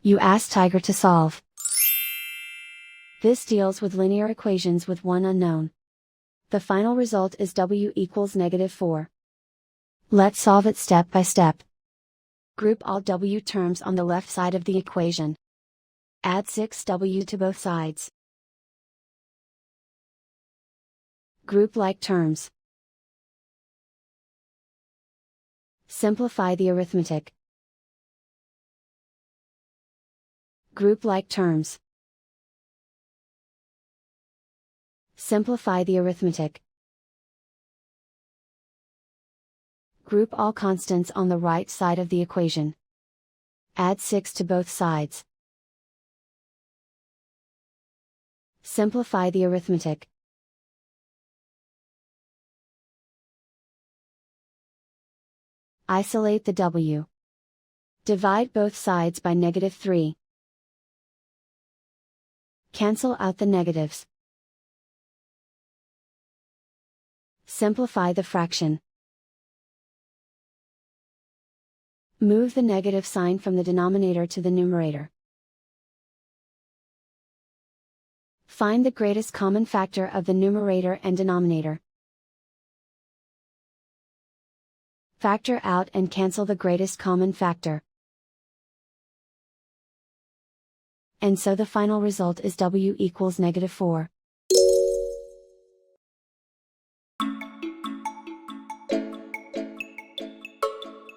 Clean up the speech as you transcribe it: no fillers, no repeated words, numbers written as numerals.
You ask Tiger to solve. This deals with linear equations with one unknown. The final result is w equals -4. Let's solve it step by step. Group all w terms on the left side of the equation. Add 6w to both sides. Group like terms. Simplify the arithmetic. Group like terms. Simplify the arithmetic. Group all constants on the right side of the equation. Add 6 to both sides. Simplify the arithmetic. Isolate the w. Divide both sides by -3. Cancel out the negatives. Simplify the fraction. Move the negative sign from the denominator to the numerator. Find the greatest common factor of the numerator and denominator. Factor out and cancel the greatest common factor. And so the final result is w equals -4.